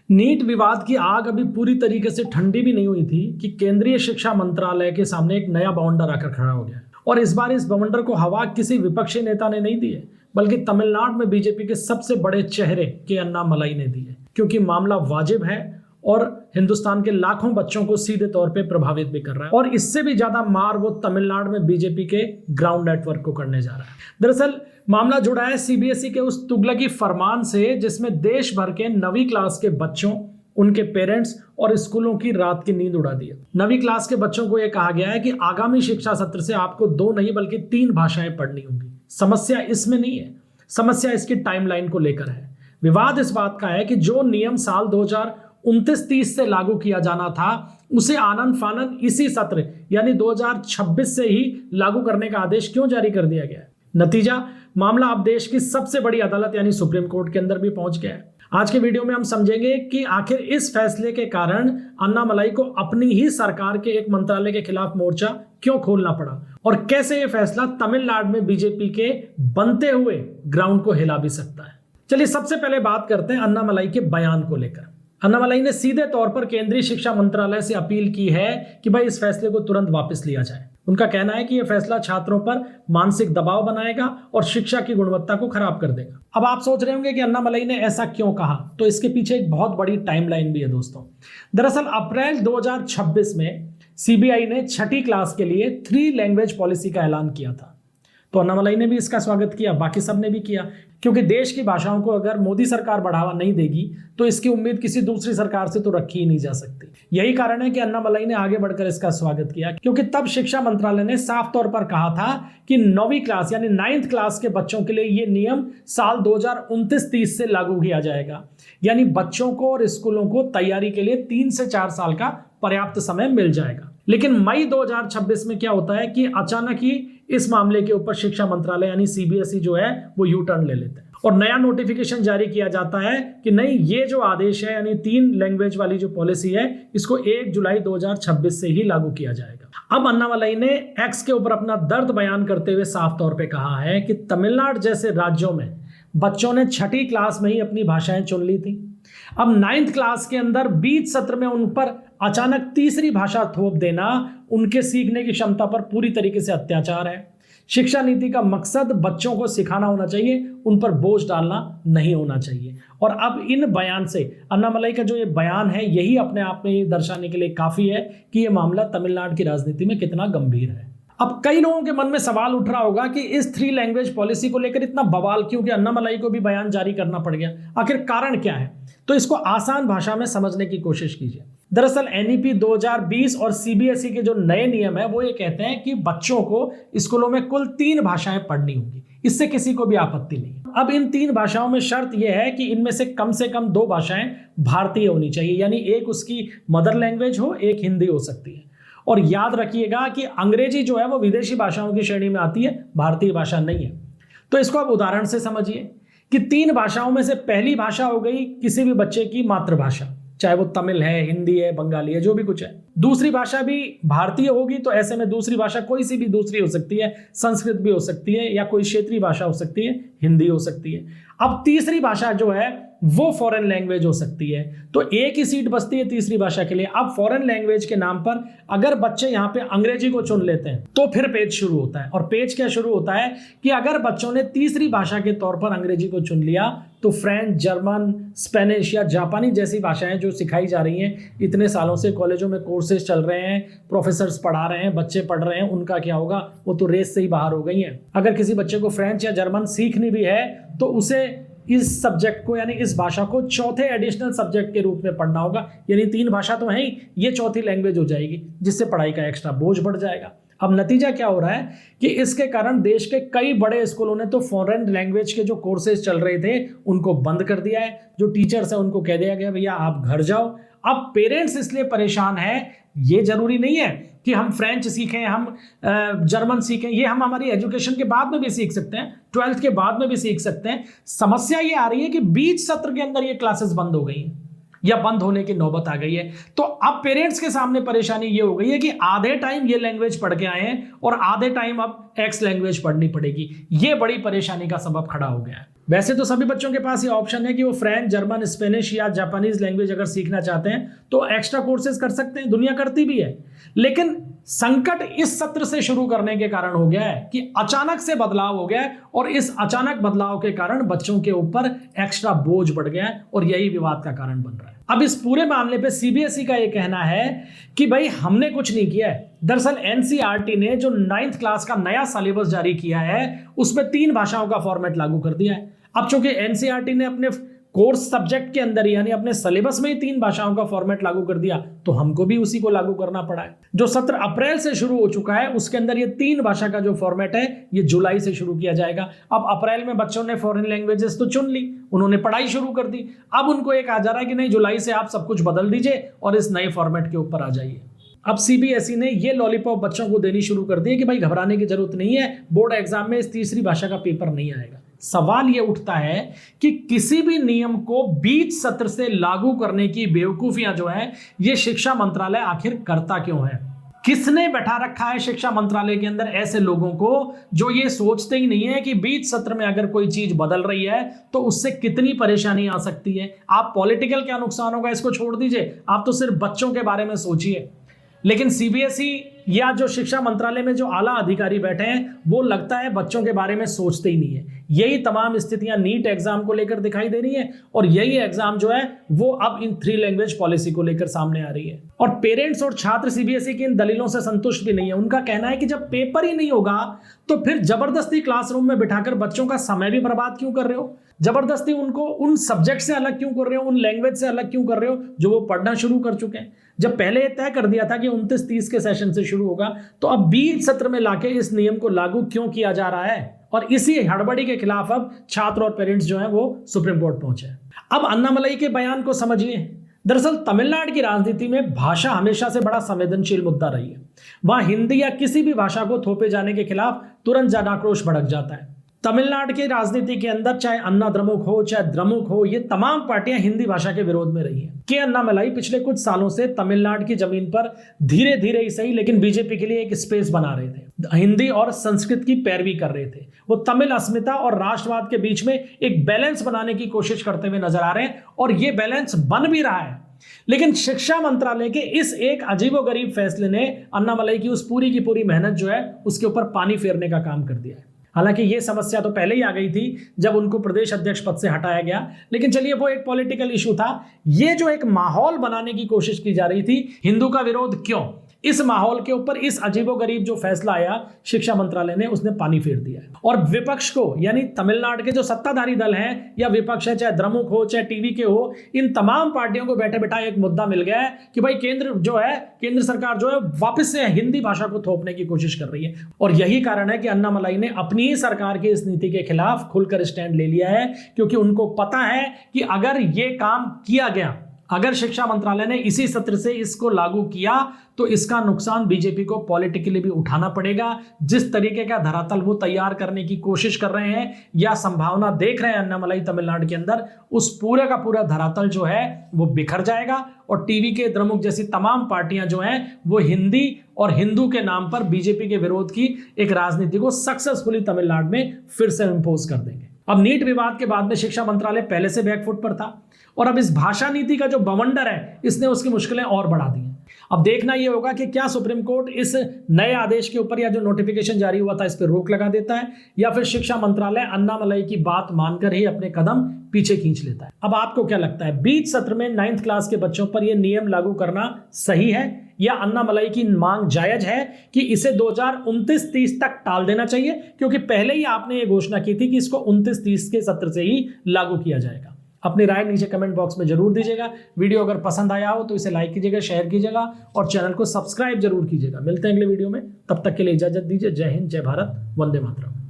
NEET विवाद की आग अभी पूरी तरीके से ठंडी भी नहीं हुई थी कि केंद्रीय शिक्षा मंत्रालय के सामने एक नया बवंडर आकर खड़ा हो गया। और इस बार इस बवंडर को हवा किसी विपक्षी नेता ने नहीं दी है, बल्कि तमिलनाडु में बीजेपी के सबसे बड़े चेहरे के अन्नामलाई ने दी है, क्योंकि मामला वाजिब है और हिंदुस्तान के लाखों बच्चों को सीधे तौर पे प्रभावित भी कर रहा है। और इससे भी ज्यादा मार वो तमिलनाडु में बीजेपी के ग्राउंड नेटवर्क को करने जा रहा है। दरअसल मामला जुड़ा है सीबीएसई के उस तुगलकी फरमान से, जिसमें देश भर के 9वीं क्लास के बच्चों, उनके पेरेंट्स और स्कूलों की रात की नींद उड़ा दी है। 9वीं क्लास के बच्चों को यह कहा गया है कि आगामी शिक्षा सत्र से आपको 2 नहीं बल्कि 3 भाषाएं पढ़नी होंगी। समस्या इसमें नहीं है, समस्या इसकी टाइमलाइन को लेकर है। विवाद इस बात का है कि जो नियम साल 2029-30 से लागू किया जाना था, उसे आनन फानन इसी सत्र यानी 2026 से ही लागू करने का आदेश क्यों जारी कर दिया गया है। नतीजा, मामला अब देश की सबसे बड़ी अदालत यानी सुप्रीम कोर्ट के अंदर भी पहुंच गया है। आज के वीडियो में हम समझेंगे कि आखिर इस फैसले के कारण अन्नामलाई को अपनी ही सरकार के एक मंत्रालय के खिलाफ मोर्चा क्यों खोलना पड़ा और कैसे यह फैसला तमिलनाडु में बीजेपी के बनते हुए ग्राउंड को हिला भी सकता है। चलिए सबसे पहले बात करते हैं अन्नामलाई के बयान को लेकर। अन्नामलाई ने सीधे तौर पर केंद्रीय शिक्षा मंत्रालय से अपील की है कि भाई इस फैसले को तुरंत वापस लिया जाए। उनका कहना है कि यह फैसला छात्रों पर मानसिक दबाव बनाएगा और शिक्षा की गुणवत्ता को खराब कर देगा। अब आप सोच रहे होंगे कि अन्नामलाई ने ऐसा क्यों कहा, तो इसके पीछे एक बहुत बड़ी टाइमलाइन भी है दोस्तों। दरअसल अप्रैल 2026 में सीबीआई ने 6ठी क्लास के लिए 3 लैंग्वेज पॉलिसी का ऐलान किया था। तो अन्नामलाई ने भी इसका स्वागत किया, बाकी सब ने भी किया, क्योंकि देश की भाषाओं को अगर मोदी सरकार बढ़ावा नहीं देगी तो इसकी उम्मीद किसी दूसरी सरकार से तो रखी ही नहीं जा सकती। यही कारण है कि अन्नामलाई ने आगे बढ़कर इसका स्वागत किया, क्योंकि तब शिक्षा मंत्रालय ने साफ तौर पर कहा था कि 9वीं क्लास यानी 9th क्लास के बच्चों के लिए ये नियम साल 2029-30 से लागू किया जाएगा। यानी बच्चों को और स्कूलों को तैयारी के लिए 3 से 4 साल का पर्याप्त समय मिल जाएगा। लेकिन मई 2026 में क्या होता है कि अचानक ही इस मामले के ऊपर शिक्षा मंत्रालय यानी सीबीएसई जो है वो यू टर्न ले लेते हैं और नया नोटिफिकेशन जारी किया जाता है कि नहीं, ये जो आदेश है यानी 3 लैंग्वेज वाली जो पॉलिसी है, इसको 1 जुलाई 2026 से ही लागू किया जाएगा। अब अन्नामलाई ने एक्स के ऊपर अपना दर्द बयान करते हुए साफ तौर पे कहा है कि तमिलनाडु जैसे राज्यों में बच्चों ने 6ठी क्लास में ही अपनी भाषाएं चुन ली थी। अब 9th क्लास के अंदर बीच सत्र में उन पर अचानक तीसरी भाषा थोप देना उनके सीखने की क्षमता पर पूरी तरीके से अत्याचार है। शिक्षा नीति का मकसद बच्चों को सिखाना होना चाहिए, उन पर बोझ डालना नहीं होना चाहिए। और अब इन बयान से अन्नामलाई का जो ये बयान है, यही अपने आप में ये दर्शाने के लिए काफी है कि ये मामला तमिलनाडु की राजनीति में कितना गंभीर है। अब कई लोगों के मन में सवाल उठ रहा होगा कि इस 3 लैंग्वेज पॉलिसी को लेकर इतना बवाल क्यों कि अन्नामलाई को भी बयान जारी करना पड़ गया, आखिर कारण क्या है? तो इसको आसान भाषा में समझने की कोशिश कीजिए। दरअसल एनईपी 2020 और सीबीएसई के जो नए नियम है वो ये कहते हैं कि बच्चों को स्कूलों में कुल 3 भाषाएं पढ़नी होंगी, इससे किसी को भी आपत्ति नहीं। अब इन 3 भाषाओं में शर्त यह है कि इनमें से कम 2 भाषाएं भारतीय होनी चाहिए, यानी एक उसकी मदर लैंग्वेज हो, एक हिंदी हो सकती है। और याद रखिएगा कि अंग्रेजी जो है वो विदेशी भाषाओं की श्रेणी में आती है, भारतीय भाषा नहीं है। तो इसको आप उदाहरण से समझिए कि 3 भाषाओं में से पहली भाषा हो गई किसी भी बच्चे की मातृभाषा, चाहे वो तमिल है, हिंदी है, बंगाली है, जो भी कुछ है। दूसरी भाषा भी भारतीय होगी, तो ऐसे में दूसरी भाषा कोई सी भी दूसरी हो सकती है, संस्कृत भी हो सकती है या कोई क्षेत्रीय भाषा हो सकती है, हिंदी हो सकती है। अब तीसरी भाषा जो है वो फॉरेन लैंग्वेज हो सकती है, तो एक ही सीट बचती है तीसरी भाषा के लिए। अब फॉरेन लैंग्वेज के नाम पर अगर बच्चे यहाँ पे अंग्रेजी को चुन लेते हैं तो फिर पेज शुरू होता है। और पेज क्या शुरू होता है कि अगर बच्चों ने तीसरी भाषा के तौर पर अंग्रेजी को चुन लिया तो फ्रेंच, जर्मन, स्पेनिश या जापानी जैसी भाषाएं जो सिखाई जा रही हैं, इतने सालों से कॉलेजों में कोर्सेज चल रहे हैं, प्रोफेसर्स पढ़ा रहे हैं, बच्चे पढ़ रहे हैं, उनका क्या होगा? वो तो रेस से ही बाहर हो गई हैं। अगर किसी बच्चे को फ्रेंच या जर्मन सीखनी भी है तो उसे इस सब्जेक्ट को यानी इस भाषा को 4थे एडिशनल सब्जेक्ट के रूप में पढ़ना होगा। यानी 3 भाषा तो है ही, ये 4थी लैंग्वेज हो जाएगी, जिससे पढ़ाई का एक्स्ट्रा बोझ बढ़ जाएगा। अब नतीजा क्या हो रहा है कि इसके कारण देश के कई बड़े स्कूलों ने तो फॉरेन लैंग्वेज के जो कोर्सेज चल रहे थे उनको बंद कर दिया है। जो टीचर्स हैं उनको कह दिया गया भैया आप घर जाओ। अब पेरेंट्स इसलिए परेशान है, ये जरूरी नहीं है कि हम फ्रेंच सीखें, हम जर्मन सीखें, ये हम हमारी एजुकेशन के बाद में भी सीख सकते हैं, 12th के बाद में भी सीख सकते हैं। समस्या ये आ रही है कि बीच सत्र के अंदर ये क्लासेस बंद हो गई हैं। या बंद होने की नौबत आ गई है। तो अब पेरेंट्स के सामने परेशानी ये हो गई है कि आधे टाइम ये लैंग्वेज पढ़ के आए हैं और आधे टाइम अब एक्स लैंग्वेज पढ़नी पड़ेगी। ये बड़ी परेशानी का सबब खड़ा हो गया है। वैसे तो सभी बच्चों के पास ये ऑप्शन है कि वो फ्रेंच, जर्मन, स्पेनिश या जापानीज लैंग्वेज अगर सीखना चाहते हैं तो एक्स्ट्रा कोर्सेज कर सकते हैं, दुनिया करती भी है। लेकिन संकट इस सत्र से शुरू करने के कारण हो गया है कि अचानक से बदलाव हो गया है और इस अचानक बदलाव के कारण बच्चों के ऊपर एक्स्ट्रा बोझ बढ़ गया है और यही विवाद का कारण बन रहा है। अब इस पूरे मामले पे सीबीएसई का यह कहना है कि भाई हमने कुछ नहीं किया है। दरअसल एनसीईआरटी ने जो 9th क्लास का नया सिलेबस जारी किया है उसमें 3 भाषाओं का फॉर्मेट लागू कर दिया है। अब चूंकि एनसीईआरटी ने अपने कोर्स सब्जेक्ट के अंदर यानी अपने सिलेबस में ही 3 भाषाओं का फॉर्मेट लागू कर दिया तो हमको भी उसी को लागू करना पड़ा है। जो सत्र अप्रैल से शुरू हो चुका है उसके अंदर ये 3 भाषा का जो फॉर्मेट है ये जुलाई से शुरू किया जाएगा। अब अप्रैल में बच्चों ने फॉरेन लैंग्वेजेस तो चुन ली, उन्होंने पढ़ाई शुरू कर दी। अब उनको एक आ जा रहा है कि नहीं, जुलाई से आप सब कुछ बदल दीजिए और इस नए फॉर्मेट के ऊपर आ जाइए। अब सीबीएसई ने ये लॉलीपॉप बच्चों को देनी शुरू कर दी है कि भाई घबराने की जरूरत नहीं है, बोर्ड एग्जाम में इस तीसरी भाषा का पेपर नहीं आएगा। सवाल ये उठता है कि किसी भी नियम को बीच सत्र से लागू करने की बेवकूफियां जो है ये शिक्षा मंत्रालय आखिर करता क्यों है? किसने बैठा रखा है शिक्षा मंत्रालय के अंदर ऐसे लोगों को जो ये सोचते ही नहीं है कि बीच सत्र में अगर कोई चीज बदल रही है तो उससे कितनी परेशानी आ सकती है। आप पॉलिटिकल क्या नुकसान होगा इसको छोड़ दीजिए, आप तो सिर्फ बच्चों के बारे में सोचिए। लेकिन सीबीएसई या जो शिक्षा मंत्रालय में जो आला अधिकारी बैठे हैं वो लगता है बच्चों के बारे में सोचते ही नहीं है। यही तमाम स्थितियां नीट एग्जाम को लेकर दिखाई दे रही है और यही एग्जाम जो है वो अब इन 3 लैंग्वेज पॉलिसी को लेकर सामने आ रही है। और पेरेंट्स और छात्र सीबीएसई की इन दलीलों से संतुष्ट भी नहीं है। उनका कहना है कि जब पेपर ही नहीं होगा तो फिर जबरदस्ती क्लासरूम में बिठाकर बच्चों का समय भी बर्बाद क्यों कर रहे हो? जबरदस्ती उनको उन सब्जेक्ट से अलग क्यों कर रहे हो, उन लैंग्वेज से अलग क्यों कर रहे हो जो वो पढ़ना शुरू कर चुके हैं? जब पहले ये तय कर दिया था कि 29-30 के सेशन से शुरू होगा तो अब बीच सत्र में लाके इस नियम को लागू क्यों किया जा रहा है? और इसी हड़बड़ी के खिलाफ अब छात्र और पेरेंट्स जो हैं वो सुप्रीम कोर्ट पहुंचे। अब अन्नामलई के बयान को समझिए। दरअसल तमिलनाडु की राजनीति में भाषा हमेशा से बड़ा संवेदनशील मुद्दा रही है। वहां हिंदी या किसी भी भाषा को थोपे जाने के खिलाफ तुरंत जन आक्रोश भड़क जाता है। तमिलनाडु की राजनीति के अंदर चाहे अन्ना द्रमुक हो चाहे द्रमुक हो, ये तमाम पार्टियां हिंदी भाषा के विरोध में रही हैं। के अन्नामलई पिछले कुछ सालों से तमिलनाडु की जमीन पर धीरे धीरे ही सही लेकिन बीजेपी के लिए एक स्पेस बना रहे थे, हिंदी और संस्कृत की पैरवी कर रहे थे। वो तमिल अस्मिता और राष्ट्रवाद के बीच में एक बैलेंस बनाने की कोशिश करते हुए नजर आ रहे हैं और ये बैलेंस बन भी रहा है। लेकिन शिक्षा मंत्रालय के इस एक अजीबोगरीब फैसले ने अन्नामलई की उस पूरी की पूरी मेहनत जो है उसके ऊपर पानी फेरने का काम कर दिया है। हालांकि ये समस्या तो पहले ही आ गई थी जब उनको प्रदेश अध्यक्ष पद से हटाया गया, लेकिन चलिए वो एक पॉलिटिकल इशू था। ये जो एक माहौल बनाने की कोशिश की जा रही थी, हिंदू का विरोध क्यों, इस माहौल के ऊपर इस अजीबोगरीब जो फैसला आया शिक्षा मंत्रालय ने उसने पानी फेर दिया है। और विपक्ष को यानी तमिलनाडु के जो सत्ताधारी दल हैं या विपक्ष है, चाहे द्रमुक हो चाहे टीवी के हो, इन तमाम पार्टियों को बैठे बैठा एक मुद्दा मिल गया है कि भाई केंद्र सरकार जो है वापस से हिंदी भाषा को थोपने की कोशिश कर रही है। और यही कारण है कि अन्नामलई ने अपनी ही सरकार की इस नीति के खिलाफ खुलकर स्टैंड ले लिया है, क्योंकि उनको पता है कि अगर ये काम किया गया, अगर शिक्षा मंत्रालय ने इसी सत्र से इसको लागू किया तो इसका नुकसान बीजेपी को पॉलिटिकली भी उठाना पड़ेगा। जिस तरीके का धरातल वो तैयार करने की कोशिश कर रहे हैं या संभावना देख रहे हैं अन्नामलई तमिलनाडु के अंदर, उस पूरे का पूरा धरातल जो है वो बिखर जाएगा और टीवी के द्रमुक जैसी तमाम पार्टियां जो हैं वो हिंदी और हिंदू के नाम पर बीजेपी के विरोध की एक राजनीति को सक्सेसफुली तमिलनाडु में फिर से इंपोज कर देंगे। अब नीट विवाद के बाद में शिक्षा मंत्रालय पहले से बैकफुट पर था और अब इस भाषा नीति का जो बवंडर है इसने उसकी मुश्किलें और बढ़ा दी हैं। अब देखना यह होगा कि क्या सुप्रीम कोर्ट इस नए आदेश के ऊपर या जो नोटिफिकेशन जारी हुआ था इस पर रोक लगा देता है या फिर शिक्षा मंत्रालय अन्नामलई की बात मानकर ही अपने कदम पीछे खींच लेता है। अब आपको क्या लगता है, बीच सत्र में 9th क्लास के बच्चों पर यह नियम लागू करना सही है या अन्नामलई की मांग जायज है कि इसे 2029-30 तक टाल देना चाहिए, क्योंकि पहले ही आपने ये घोषणा की थी कि इसको 29-30 के सत्र से ही लागू किया जाएगा। अपनी राय नीचे कमेंट बॉक्स में जरूर दीजिएगा। वीडियो अगर पसंद आया हो तो इसे लाइक कीजिएगा, शेयर कीजिएगा और चैनल को सब्सक्राइब जरूर कीजिएगा। मिलते हैं अगले वीडियो में, तब तक के लिए इजाजत दीजिए। जय हिंद, जय भारत, वंदे मातरम।